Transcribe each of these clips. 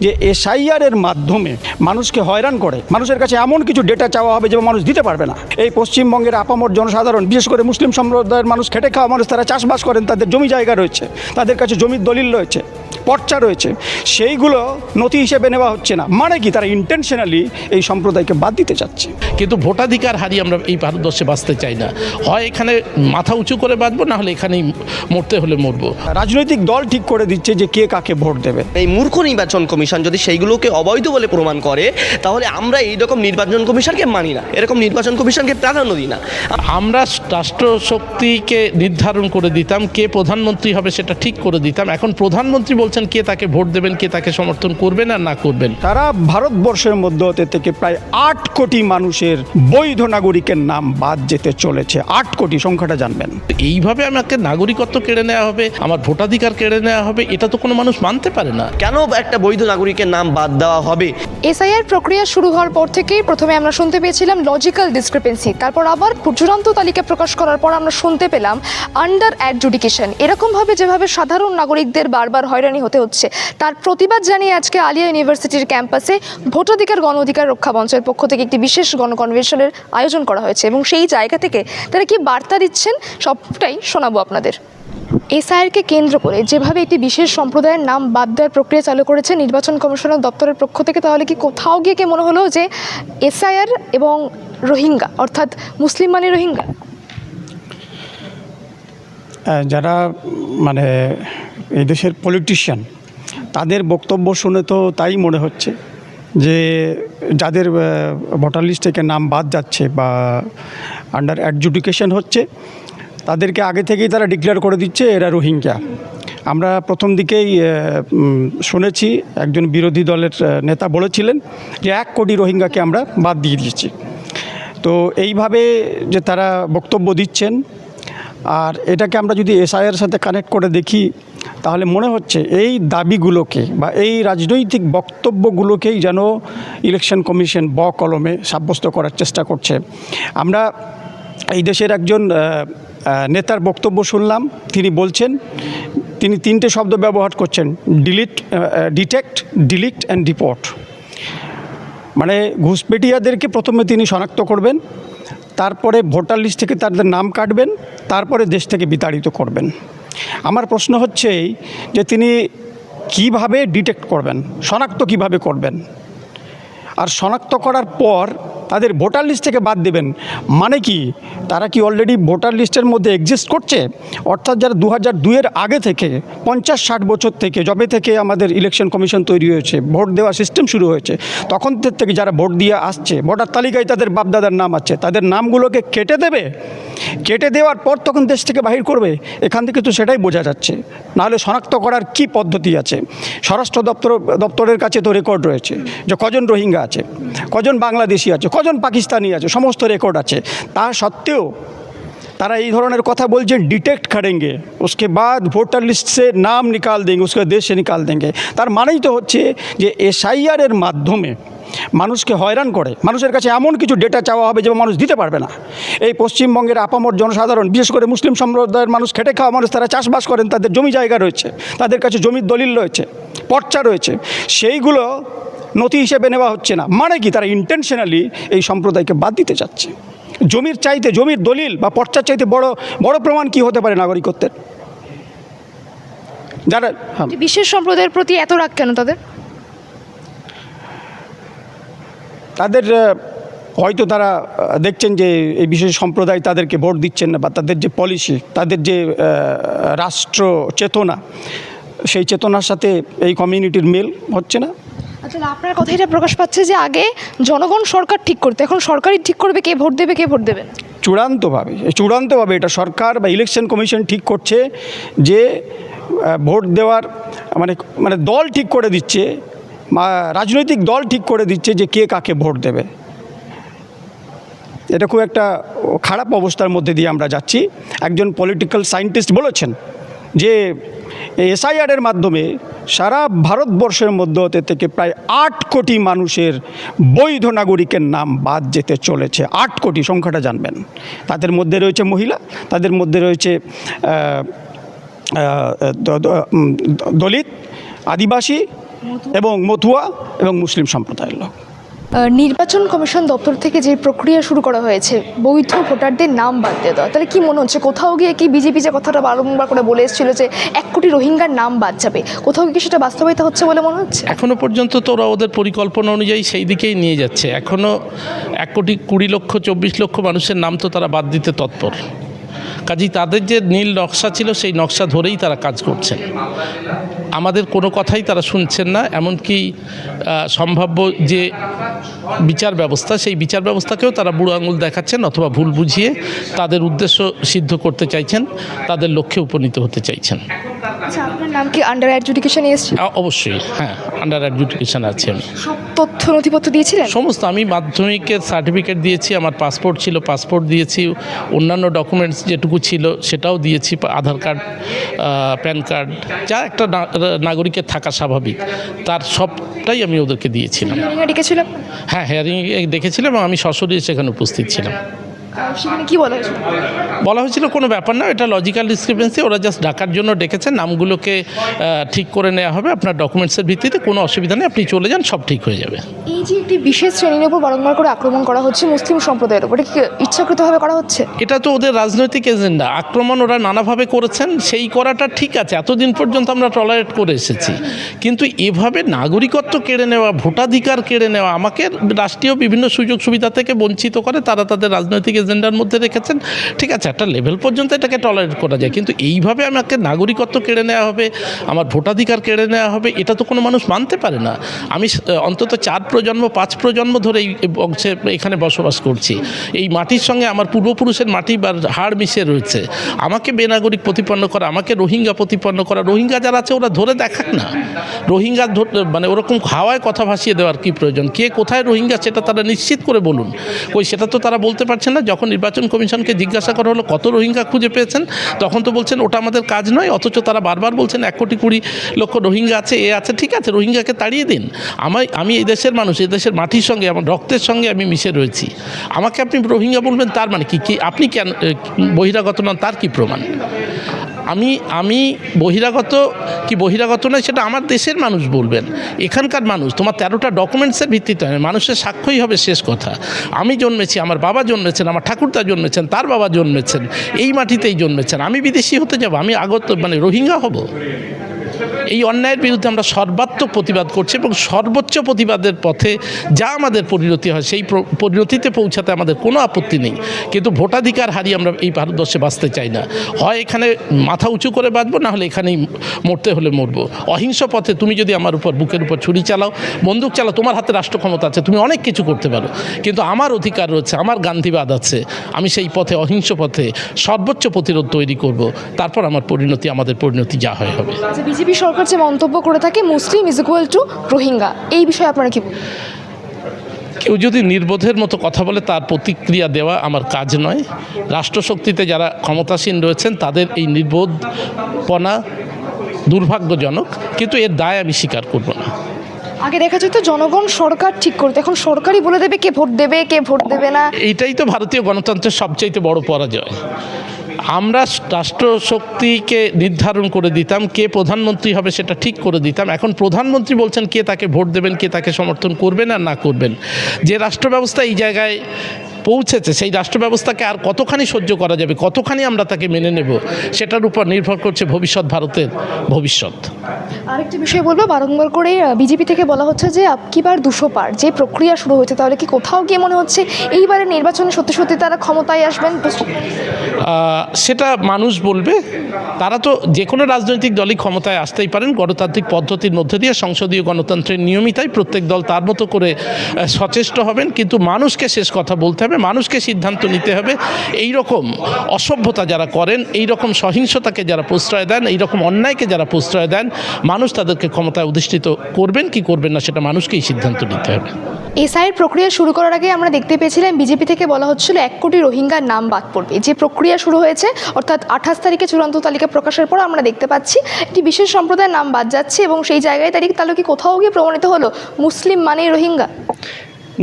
যে এসআইআরের মাধ্যমে মানুষকে হয়রান করে, মানুষের কাছে এমন কিছু ডেটা চাওয়া হবে যে মানুষ দিতে পারবে না। এই পশ্চিমবঙ্গের আপামর জনসাধারণ, বিশেষ করে মুসলিম সম্প্রদায়ের মানুষ, খেটে খাওয়া মানুষ, তারা চাষবাস করেন, তাদের জমি জায়গা রয়েছে, তাদের কাছে জমির দলিল রয়েছে, পর্চা রয়েছে, সেইগুলো নথি হিসেবে নেওয়া হচ্ছে না। মানে কি, তারা ইন্টেনশনালি এই সম্প্রদায়কে বাদ দিতে চাচ্ছে। কিন্তু ভোটাধিকার হারিয়ে আমরা এই ভারতবর্ষে বাঁচতে চাই না। হয় এখানে মাথা উঁচু করে বাঁচবো, না হলে এখানেই মরতে হলে মরবো। রাজনৈতিক দল ঠিক করে দিচ্ছে যে কে কাকে ভোট দেবে। এই মূর্খ নির্বাচন কমিশন যদি সেইগুলোকে অবৈধ বলে প্রমাণ করে, তাহলে আমরা এই রকম নির্বাচন কমিশনকে মানি না, এরকম নির্বাচন কমিশনকে প্রাধান্য দিই না। আমরা রাষ্ট্রশক্তিকে নির্ধারণ করে দিতাম, কে প্রধানমন্ত্রী হবে সেটা ঠিক করে দিতাম। এখন প্রধানমন্ত্রী বলছেন কে তাকে ভোট দেবেন, কে তাকে সমর্থন করবেন আর না করবেন। তারা ভারতবর্ষের মধ্য থেকে প্রায় 8 কোটি মানুষের বৈধ নাগরিকের নাম বাদ যেতে চলেছে। 8 কোটি, সংখ্যাটা জানবেন। এইভাবে আমাকে নাগরিকত্ব কেড়ে নেওয়া হবে, আমার ভোটাধিকার কেড়ে নেওয়া হবে, এটা তো কোনো মানুষ মানতে পারে না। কেন একটা বৈধ নাগরিকের নাম বাদ দেওয়া হবে? এসআইআর প্রক্রিয়া শুরু হওয়ার পর থেকেই প্রথমে আমরা শুনতে পেয়েছিলাম লজিক্যাল ডিসক্রিপেন্সি, তারপর আবার চূড়ান্ত তালিকা প্রকাশ করার পর আমরা শুনতে পেলাম আন্ডার অ্যাডজুডিকেশন। এরকমভাবে যেভাবে সাধারণ নাগরিকদের বারবার হয়রানি হতে হচ্ছে, তার প্রতিবাদ জানিয়ে আজকে আলিয়া ইউনিভার্সিটির ক্যাম্পাসে ভোটাধিকার গণ অধিকার রক্ষা মঞ্চের পক্ষ থেকে একটি বিশেষ গণকনভেনশনের আয়োজন করা হয়েছে, এবং সেই জায়গা থেকে তারা কি বার্তা দিচ্ছেন সবটাই শোনাবো আপনাদের। এসআইআরকে কেন্দ্র করে যেভাবে একটি বিশেষ সম্প্রদায়ের নাম বাদ দেওয়ার প্রক্রিয়া চালু করেছে নির্বাচন কমিশনের দপ্তরের পক্ষ থেকে, তাহলে কি কোথাও গিয়ে কি মনে হলো যে এসআইআর এবং রোহিঙ্গা, অর্থাৎ মুসলিম মানে রোহিঙ্গা? যারা মানে এই দেশের পলিটিশিয়ান, তাদের বক্তব্য শুনে তো তাই মনে হচ্ছে যে যাদের ভোটার লিস্ট থেকে নাম বাদ যাচ্ছে বা আন্ডার অ্যাডজুডিকেশন হচ্ছে, তাদেরকে আগে থেকেই তারা ডিক্লেয়ার করে দিচ্ছে এরা রোহিঙ্গা। আমরা প্রথম দিকেই শুনেছি একজন বিরোধী দলের নেতা বলেছিলেন যে 1 কোটি রোহিঙ্গাকে আমরা বাদ দিয়ে দিয়েছি। তো এইভাবে যে তারা বক্তব্য দিচ্ছেন, আর এটাকে আমরা যদি এসআইআর সাথে কানেক্ট করে দেখি, তাহলে মনে হচ্ছে এই দাবিগুলোকে বা এই রাজনৈতিক বক্তব্যগুলোকেই যেন ইলেকশন কমিশন কলমে সাব্যস্ত করার চেষ্টা করছে। আমরা এই দেশের একজন নেতার বক্তব্য শুনলাম, তিনি বলছেন, তিনি 3টে শব্দ ব্যবহার করছেন: ডিটেক্ট, ডিলিট অ্যান্ড ডিপোর্ট। মানে ঘুষপেটিয়াদেরকে প্রথমে তিনি শনাক্ত করবেন, তারপরে ভোটার লিস্ট থেকে তাদের নাম কাটবেন, তারপরে দেশ থেকে বিতাড়িত করবেন। আমার প্রশ্ন হচ্ছে যে তিনি কিভাবে ডিটেক্ট করবেন, শনাক্ত কিভাবে করবেন, আর শনাক্ত করার পর তাদের ভোটার লিস্ট থেকে বাদ দেবেন। মানে কি, তারা কি অলরেডি ভোটার লিস্টের মধ্যে এক্সিস্ট করছে? অর্থাৎ যারা 2002-এর আগে থেকে 50-60 বছর থেকে, যবে থেকে আমাদের ইলেকশন কমিশন তৈরি হয়েছে, ভোট দেওয়ার সিস্টেম শুরু হয়েছে, তখন থেকে যারা ভোট দিয়ে আসছে, ভোটার তালিকায় তাদের বাপদাদার নাম আছে, তাদের নামগুলোকে কেটে দেবে। কেটে দেওয়ার পর তখন দেশ থেকে বাহির করবে। এখান থেকে তো সেটাই বোঝা যাচ্ছে। নাহলে শনাক্ত করার কি পদ্ধতি আছে? স্বরাষ্ট্র দপ্তরের কাছে তো রেকর্ড রয়েছে যে কজন রোহিঙ্গা আছে, কজন বাংলাদেশি আছে, কজন পাকিস্তানি আছে, সমস্ত রেকর্ড আছে। তা সত্ত্বেও তারা এই ধরনের কথা বলছেন, ডিটেক্ট करेंगे उसके बाद ভোটার লিস্ট से नाम निकाल देंगे, उसके देश से निकाल देंगे। তার মানেই তো হচ্ছে যে এসআইআরের মাধ্যমে মানুষকে হয়রান করে, মানুষের কাছে এমন কিছু ডেটা চাওয়া হবে যে মানুষ দিতে পারবে না। এই পশ্চিমবঙ্গের আপামর জনসাধারণ, বিশেষ করে মুসলিম সম্প্রদায়ের মানুষ, খেটে খাওয়া মানুষ, তারা চাষবাস করেন, তাদের জমি জায়গা রয়েছে, তাদের কাছে জমির দলিল রয়েছে, পর্চা রয়েছে, সেইগুলো নথি হিসেবে নেওয়া হচ্ছে না। মানে কি, তারা ইন্টেনশনালি এই সম্প্রদায়কে বাদ দিতে চাচ্ছে। জমির চাইতে, জমির দলিল বা পর্চার চাইতে বড় বড় প্রমাণ কি হতে পারে নাগরিকত্বের? যারা বিশেষ সম্প্রদায়ের প্রতি এত রাগ কেন তাদের? তাদের হয়তো তারা দেখছেন যে এই বিশেষ সম্প্রদায় তাদেরকে ভোট দিচ্ছেন না, বা তাদের যে পলিসি, তাদের যে রাষ্ট্র চেতনা, সেই চেতনার সাথে এই কমিউনিটির মেল হচ্ছে না। আচ্ছা, আপনার কথা এটা প্রকাশ পাচ্ছে যে আগে জনগণ সরকার ঠিক করতে, এখন সরকারই ঠিক করবে কে ভোট দেবে, কে ভোট দেবে। চূড়ান্তভাবে এটা সরকার বা ইলেকশন কমিশন ঠিক করছে যে ভোট দেওয়ার মানে দল ঠিক করে দিচ্ছে, রাজনৈতিক দল ঠিক করে দিচ্ছে যে কে কাকে ভোট দেবে। এটা খুব একটা খারাপ অবস্থার মধ্যে দিয়ে আমরা যাচ্ছি। একজন পলিটিক্যাল সায়েন্টিস্ট বলেছেন যে এসআইআরের মাধ্যমে সারা ভারতবর্ষের মধ্য থেকে প্রায় 8 কোটি মানুষের বৈধ নাগরিকের নাম বাদ যেতে চলেছে। 8 কোটি, সংখ্যাটা জানবেন। তাদের মধ্যে রয়েছে মহিলা, তাদের মধ্যে রয়েছে দলিত, আদিবাসী, এবং মতুয়া এবং মুসলিম সম্প্রদায়ের লোক। নির্বাচন কমিশন দপ্তর থেকে যে প্রক্রিয়া শুরু করা হয়েছে বৈধ ভোটারদের নাম বাদ দিয়ে দেওয়া, তাহলে কি মনে হচ্ছে কোথাও গিয়ে কি বিজেপি যে কথাটা বারংবার করে বলে এসেছিল যে 1 কোটি রোহিঙ্গার নাম বাদ যাবে, কোথাও কি সেটা বাস্তবায়িত হচ্ছে বলে মনে হচ্ছে? এখনো পর্যন্ত তো ওরা ওদের পরিকল্পনা অনুযায়ী সেই দিকেই নিয়ে যাচ্ছে। এখনো 1 কোটি 20 লক্ষ 24 লক্ষ মানুষের নাম তো তারা বাদ দিতে তৎপর। কাজেই তাদের যে নীল নকশা ছিল সেই নকশা ধরেই তারা কাজ করছেন। আমাদের কোনো কথাই তারা শুনছেন না। এমনকি সম্ভাব্য যে বিচার ব্যবস্থা, সেই বিচার ব্যবস্থাকেও তারা বুড়ো আঙুল দেখাচ্ছেন অথবা ভুল বুঝিয়ে তাদের উদ্দেশ্য সিদ্ধ করতে চাইছেন, তাদের লক্ষ্যে উপনীত হতে চাইছেন। আচ্ছা, আপনার নাম কি আন্ডার অ্যাডজুডিকেশনে এসেছে? অবশ্যই, হ্যাঁ, আন্ডার অ্যাডজুডিকেশন আছে। আমি সব তথ্য নথিপত্র দিয়েছিলেন? সমস্ত, আমি মাধ্যমিকের সার্টিফিকেট দিয়েছি, আমার পাসপোর্ট ছিল, পাসপোর্ট দিয়েছি, অন্যান্য ডকুমেন্টস যেটুকু ছিল সেটাও দিয়েছি, আধার কার্ড, প্যান কার্ড, যা একটা নাগরিকের থাকা স্বাভাবিক, তার সবটাই আমি ওদেরকে দিয়েছিলাম। হিয়ারিংয়ে ডেকেছিলাম? হ্যাঁ, হিয়ারিংয়ে ডেকেছিলাম এবং আমি সশরীরে সেখানে উপস্থিত ছিলাম। সেখানে কি বলা হয়েছিল? বলা হয়েছিল কোনো ব্যাপার না, এটা লজিক্যাল ডিসক্রিপেন্সি, ওরা জাস্ট ডাকার জন্য ডেকেছেন, নামগুলোকে ঠিক করে নেওয়া হবে, আপনার ডকুমেন্টসের ভিত্তিতে কোনো অসুবিধা নেই, আপনি চলে যান, সব ঠিক হয়ে যাবে। এই যে একটি বিশেষ শ্রেণীর উপর বারংবার করে আক্রমণ করা হচ্ছে মুসলিম সম্প্রদায়ের উপর, এটা কি ইচ্ছাকৃতভাবে করা হচ্ছে? এটা তো ওদের রাজনৈতিক এজেন্ডা। আক্রমণ ওরা নানাভাবে করেছেন, সেই করাটা ঠিক আছে, এতদিন পর্যন্ত আমরা টলারেট করে এসেছি। কিন্তু এভাবে নাগরিকত্ব কেড়ে নেওয়া, ভোটাধিকার কেড়ে নেওয়া, আমাকে রাষ্ট্রীয় বিভিন্ন সুযোগ সুবিধা থেকে বঞ্চিত করে তারা তাদের রাজনৈতিক এজেন্ডার মধ্যে রেখেছেন। ঠিক আছে, একটা লেভেল পর্যন্ত এটাকে টলারেট করা যায়, কিন্তু এইভাবে আমাকে নাগরিকত্ব কেড়ে নেওয়া হবে, আমার ভোটাধিকার কেড়ে নেওয়া হবে, এটা তো কোনো মানুষ মানতে পারে না। আমি অন্তত 4 প্রজন্ম 5 প্রজন্ম ধরে এই বংশে এখানে বসবাস করছি। এই মাটির সঙ্গে আমার পূর্বপুরুষের মাটি বা হাড় মিশে রয়েছে। আমাকে বেনাগরিক প্রতিপন্ন করা, আমাকে রোহিঙ্গা প্রতিপন্ন করা, রোহিঙ্গা যারা আছে ওরা ধরে দেখাক না। রোহিঙ্গা মানে ওরকম হাওয়ায় কথা ভাসিয়ে দেওয়ার কী প্রয়োজন? কে কোথায় রোহিঙ্গা সেটা তারা নিশ্চিত করে বলুন। সেটা তো তারা বলতে পারছেন না। যখন নির্বাচন কমিশনকে জিজ্ঞাসা করা হলো কত রোহিঙ্গা খুঁজে পেয়েছেন, তখন তো বলছেন ওটা আমাদের কাজ নয়, অথচ তারা বারবার বলছেন 1 কোটি 20 লক্ষ রোহিঙ্গা আছে, এ আছে। ঠিক আছে, রোহিঙ্গাকে তাড়িয়ে দিন। আমি এই দেশের মানুষ, এই দেশের মাটির সঙ্গে, আমার রক্তের সঙ্গে আমি মিশে রয়েছি। আমাকে আপনি রোহিঙ্গা বলবেন, তার মানে কি? আপনি কেন বহিরাগত নন, তার কি প্রমাণ? আমি বহিরাগত কি বহিরাগত নয় সেটা আমার দেশের মানুষ বলবেন, এখানকার মানুষ। তোমার 13টা ডকুমেন্টসের ভিত্তিতে হয়, মানুষের সাক্ষ্যই হবে শেষ কথা। আমি জন্মেছি, আমার বাবা জন্মেছেন, আমার ঠাকুরদা জন্মেছেন, তার বাবা জন্মেছেন, এই মাটিতেই জন্মেছেন। আমি বিদেশি হতে যাব? আমি মানে রোহিঙ্গা হব? এই অন্যায়ের বিরুদ্ধে আমরা সর্বাত্মক প্রতিবাদ করছি এবং সর্বোচ্চ প্রতিবাদের পথে যা আমাদের পরিণতি হয় সেই পরিণতিতে পৌঁছাতে আমাদের কোনো আপত্তি নেই। কিন্তু ভোটাধিকার হারিয়ে আমরা এই ভারতবর্ষে বাঁচতে চাই না। হয় এখানে মাথা উঁচু করে বাঁচবো, না হলে এখানেই মরতে হলে মরবো। অহিংস পথে তুমি যদি আমার উপর, বুকের উপর ছুরি চালাও, বন্দুক চালাও, তোমার হাতে রাষ্ট্র ক্ষমতা আছে, তুমি অনেক কিছু করতে পারো, কিন্তু আমার অধিকার রয়েছে, আমার গান্ধীবাদ আছে। আমি সেই পথে, অহিংস পথে সর্বোচ্চ প্রতিরোধ তৈরি করব। তারপর আমার পরিণতি, আমাদের পরিণতি যা হয় হবে। বিজেপি সরকার যে মন্তব্য করে থাকে মুসলিম ইজ ইকুয়াল টু রোহিঙ্গা, এই বিষয়ে আপনারা কি বলবেন? কেউ যদি নির্বোধের মতো কথা বলে তার প্রতিক্রিয়া দেওয়া আমার কাজ নয়। রাষ্ট্রশক্তিতে যারা ক্ষমতাসীন রয়েছেন তাদের এই নির্বোধপনা দুর্ভাগ্যজনক, কিন্তু এর দায় আমি স্বীকার করব না। আগে দেখা যেত জনগণ সরকার ঠিক করতো, এখন সরকারই বলে দেবে কে ভোট দেবে কে ভোট দেবে না। এইটাই তো ভারতীয় গণতন্ত্রের সবচাইতে বড় পরাজয়। আমরা রাষ্ট্রশক্তিকে নির্ধারণ করে দিতাম, কে প্রধানমন্ত্রী হবে সেটা ঠিক করে দিতাম। এখন প্রধানমন্ত্রী বলছেন কে তাকে ভোট দেবেন, কে তাকে সমর্থন করবেন আর না করবেন। যে রাষ্ট্র ব্যবস্থা এই জায়গায় পৌঁছেছে সেই রাষ্ট্র ব্যবস্থাকে আর কতখানি সহ্য করা যাবে, কতখানি আমরা তাকে মেনে নেব, সেটার উপর নির্ভর করছে ভবিষ্যৎ, ভারতের ভবিষ্যৎ। আরেকটি বিষয় বলবো, বারংবার করে বিজেপি থেকে বলা হচ্ছে যে আপকিবার 200 পার যে প্রক্রিয়া শুরু হয়েছে, তাহলে কি কোথাও গিয়ে মনে হচ্ছে এইবারে নির্বাচনে সত্যি সত্যি তারা ক্ষমতায় আসবেন? সেটা মানুষ বলবে। তারা তো যে কোনো রাজনৈতিক দলই ক্ষমতায় আসতেই পারেন গণতান্ত্রিক পদ্ধতির মধ্যে দিয়ে, সংসদীয় গণতন্ত্রের নিয়মই তাই। প্রত্যেক দল তার মতো করে সচেষ্ট হবেন, কিন্তু মানুষকে শেষ কথা বলতে হবে, মানুষকে সিদ্ধান্ত নিতে হবে। এই রকম অসভ্যতা যারা করেন, এই রকম সহিংসতাকে যারা প্রশ্রয় দেন, এই রকম অন্যায়কে যারা প্রশ্রয় দেন, মানুষ তাদেরকে ক্ষমতায় অধিষ্ঠিত করবেন কি করবেন না সেটা মানুষকেই সিদ্ধান্ত নিতে হবে। এসআইয়ের প্রক্রিয়া শুরু করার আগে আমরা দেখতে পেয়েছিলাম বিজেপি থেকে বলা হচ্ছিল 1 কোটি রোহিঙ্গার নাম বাদ পড়বে। যে প্রক্রিয়া শুরু হয়েছে অর্থাৎ 28 তারিখে চূড়ান্ত তালিকা প্রকাশের পর আমরা দেখতে পাচ্ছি একটি বিশেষ সম্প্রদায়ের নাম বাদ যাচ্ছে এবং সেই জায়গায় তাহলে কি কোথাও গিয়ে প্রমাণিত হলো মুসলিম মানেই রোহিঙ্গা?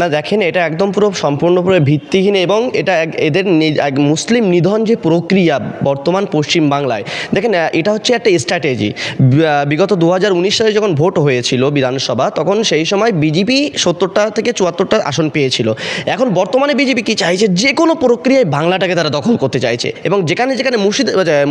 না দেখেন, এটা একদম সম্পূর্ণভাবে ভিত্তিহীন এবং এটা এদের এক মুসলিম নিধন যে প্রক্রিয়া বর্তমান পশ্চিম বাংলায়, দেখেন এটা হচ্ছে একটা স্ট্র্যাটেজি। বিগত 2019 সালে যখন ভোট হয়েছিল বিধানসভা, তখন সেই সময় বিজেপি 70টা থেকে 74টা আসন পেয়েছিল। এখন বর্তমানে বিজেপি কি চাইছে, যে কোনো প্রক্রিয়ায় বাংলাটাকে তারা দখল করতে চাইছে এবং যেখানে যেখানে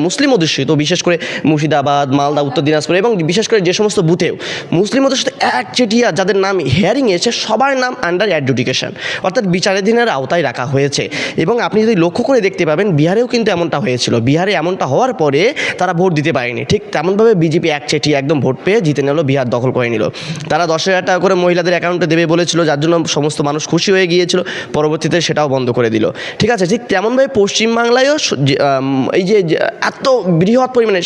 মুসলিম অধ্যুষিত, বিশেষ করে মুর্শিদাবাদ, মালদা, উত্তর দিনাজপুর এবং বিশেষ করে যে সমস্ত বুথেও মুসলিম অধ্যুষিত একচেটিয়া যাদের নাম হিয়ারিং এসে সবার নাম আন্ডার অ্যাডজুডিকেশন, অর্থাৎ বিচারাধীনের আওতায় রাখা হয়েছে। এবং আপনি যদি লক্ষ্য করে দেখতে পাবেন, বিহারেও কিন্তু এমনটা হয়েছিল। বিহারে এমনটা হওয়ার পরে তারা ভোট দিতে পারেনি, ঠিক তেমনভাবে বিজেপি একচেটিয়া একদম ভোট পেয়ে জিতে নিল, বিহার দখল করে নিল। তারা 10,000 টাকা করে মহিলাদের অ্যাকাউন্টে দেবে বলেছিল, যার জন্য সমস্ত মানুষ খুশি হয়ে গিয়েছিল, পরবর্তীতে সেটাও বন্ধ করে দিল। ঠিক আছে, ঠিক তেমনভাবে পশ্চিমবাংলায়ও এই যে এত বৃহৎ পরিমাণে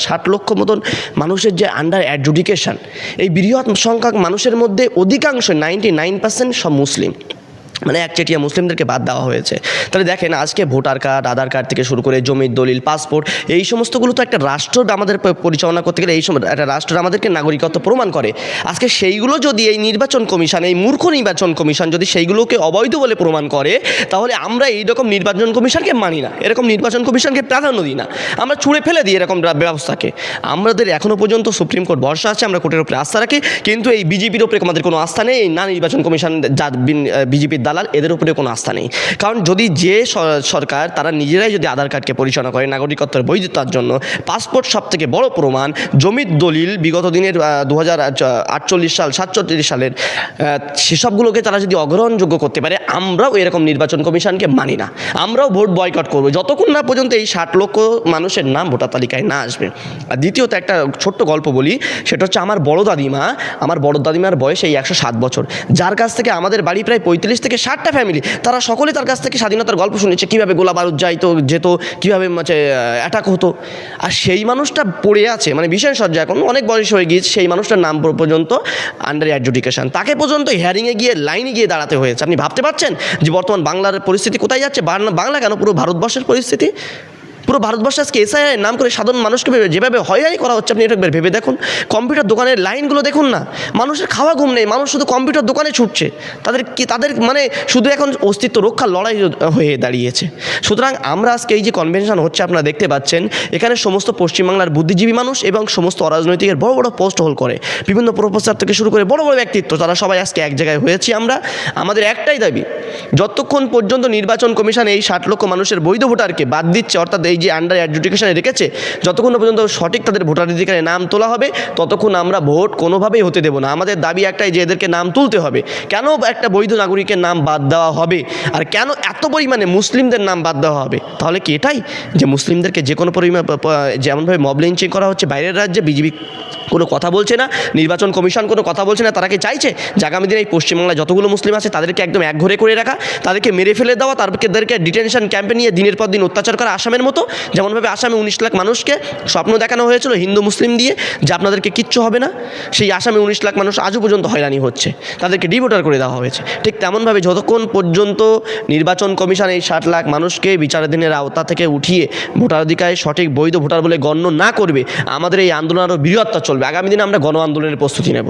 60 লক্ষ মতন মানুষের যে আন্ডার অ্যাডজুডিকেশন, এই বৃহৎ সংখ্যক মানুষের মধ্যে অধিকাংশ 99% সব মুসলিম, মানে একচেটিয়া মুসলিমদেরকে বাদ দেওয়া হয়েছে। তাহলে দেখেন, আজকে ভোটার কার্ড, আধার কার্ড থেকে শুরু করে জমির দলিল, পাসপোর্ট, এই সমস্তগুলো তো একটা রাষ্ট্র আমাদের পরিচালনা করতে গেলে এই সময় একটা রাষ্ট্র আমাদেরকে নাগরিকত্ব প্রমাণ করে। আজকে সেইগুলো যদি এই নির্বাচন কমিশন, এই মূর্খ নির্বাচন কমিশন যদি সেইগুলোকে অবৈধ বলে প্রমাণ করে, তাহলে আমরা এইরকম নির্বাচন কমিশনকে মানি না, এরকম নির্বাচন কমিশনকে প্রাধান্য দিই না, আমরা ছুঁড়ে ফেলে দিই এরকম ব্যবস্থাকে। আমাদের এখনও পর্যন্ত সুপ্রিম কোর্ট ভরসা আছে, আমরা কোর্টের উপরে আস্থা রাখি, কিন্তু এই বিজেপির উপরে আমাদের কোনো আস্থা নেই। না নির্বাচন কমিশন যা বিজেপির দালাল, এদের উপরে কোনো আস্থা নেই। কারণ যদি যে সরকার তারা নিজেরাই যদি আধার কার্ডকে পরিচালনা করে নাগরিকত্বের বৈধতার জন্য, পাসপোর্ট সব থেকে বড় প্রমাণ, জমির দলিল বিগত দিনের 2048 সাল 47 সালের সেসবগুলোকে তারা যদি অগ্রহণযোগ্য করতে পারে, আমরাও এরকম নির্বাচন কমিশনকে মানি না, আমরাও ভোট বয়কট করবো যতক্ষণ না পর্যন্ত এই 60 লক্ষ মানুষের নাম ভোটার তালিকায় না আসবে। আর দ্বিতীয়ত একটা ছোট্ট গল্প বলি, সেটা হচ্ছে আমার বড় দাদিমার বয়স এই 107 বছর, যার কাছ থেকে আমাদের বাড়ি প্রায় 35 থেকে 60টা ফ্যামিলি, তারা সকলে তার কাছ থেকে স্বাধীনতার গল্প শুনেছে, কীভাবে গোলা বারুদ যেত, কীভাবে অ্যাটাক হতো। আর সেই মানুষটা পড়ে আছে, মানে ভীষণ সজ্জা, এখন অনেক বয়স হয়ে গিয়েছে, সেই মানুষটার নাম পর্যন্ত আন্ডার অ্যাডজুডিকেশন, তাকে পর্যন্ত হিয়ারিংয়ে গিয়ে লাইনে গিয়ে দাঁড়াতে হয়েছে। আপনি ভাবতে পারছেন যে বর্তমান বাংলার পরিস্থিতি কোথায় যাচ্ছে? বাংলা কেন, পুরো ভারতবর্ষের পরিস্থিতি, পুরো ভারতবর্ষে আজকে এসআইআর নাম করে সাধারণ মানুষকে যেভাবে হয়রানি করা হচ্ছে, আপনি একবার ভেবে দেখুন। কম্পিউটার দোকানের লাইনগুলো দেখুন না, মানুষের খাওয়া ঘুম নেই, মানুষ শুধু কম্পিউটার দোকানে ছুটছে, তাদের মানে শুধু এখন অস্তিত্ব রক্ষার লড়াই হয়ে দাঁড়িয়েছে। সুতরাং আমরা আজকে এই যে কনভেনশন হচ্ছে, আপনারা দেখতে পাচ্ছেন, এখানে সমস্ত পশ্চিমবাংলার বুদ্ধিজীবী মানুষ এবং সমস্ত অরাজনৈতিকের বড় বড় পোস্ট হোল্ড করে, বিভিন্ন প্রফেসর থেকে শুরু করে বড় বড় ব্যক্তিত্ব, তারা সবাই আজকে এক জায়গায় হয়েছি। আমাদের একটাই দাবি, যতক্ষণ পর্যন্ত নির্বাচন কমিশন এই 60 লক্ষ মানুষের বৈধ ভোটারকে বাদ দিচ্ছে, অর্থাৎ এই যে আন্ডার অ্যাডজুডিকেশনে রেখেছে, যতক্ষণ পর্যন্ত সঠিক তাদের ভোটাধিকারে নাম তোলা হবে, ততক্ষণ আমরা ভোট কোনোভাবেই হতে দেব না। আমাদের দাবি একটাই, যে এদেরকে নাম তুলতে হবে। কেন একটা বৈধ নাগরিকের নাম বাদ দেওয়া হবে, আর কেন এত পরিমাণে মুসলিমদের নাম বাদ দেওয়া হবে? তাহলে কি এটাই যে মুসলিমদেরকে যে কোনো পরিমাণ যেমনভাবে মব লিঞ্চিং করা হচ্ছে বাইরের রাজ্যে, বিজেপি কোনো কথা বলছে না, নির্বাচন কমিশন কোনো কথা বলছে না, তারা কি চাইছে যে আগামী দিনে এই পশ্চিমবাংলায় যতগুলো মুসলিম আছে তাদেরকে একদম একঘরে করে রাখা, তাদেরকে মেরে ফেলে দেওয়া, তাদেরকে ডিটেনশন ক্যাম্পে নিয়ে দিনের পর দিন অত্যাচার করা, আসামের মতো? যেমনভাবে আসামে 19 লাখ মানুষকে স্বপ্ন দেখানো হয়েছিল হিন্দু মুসলিম দিয়ে যে আপনাদেরকে কিচ্ছু হবে না, সেই আসামে 19 লাখ মানুষ আজও পর্যন্ত হয়রানি হচ্ছে, তাদেরকে ডিভোটার করে দেওয়া হয়েছে। ঠিক তেমনভাবে যতক্ষণ পর্যন্ত নির্বাচন কমিশন এই 60 লাখ মানুষকে বিচারাধীনের আওতা থেকে উঠিয়ে ভোটাধিকারে সঠিক বৈধ ভোটার বলে গণ্য না করবে, আমাদের এই আন্দোলন আরও বৃহত্তর চলবে। আগামী দিনে আমরা গণ আন্দোলনের প্রস্তুতি নেব।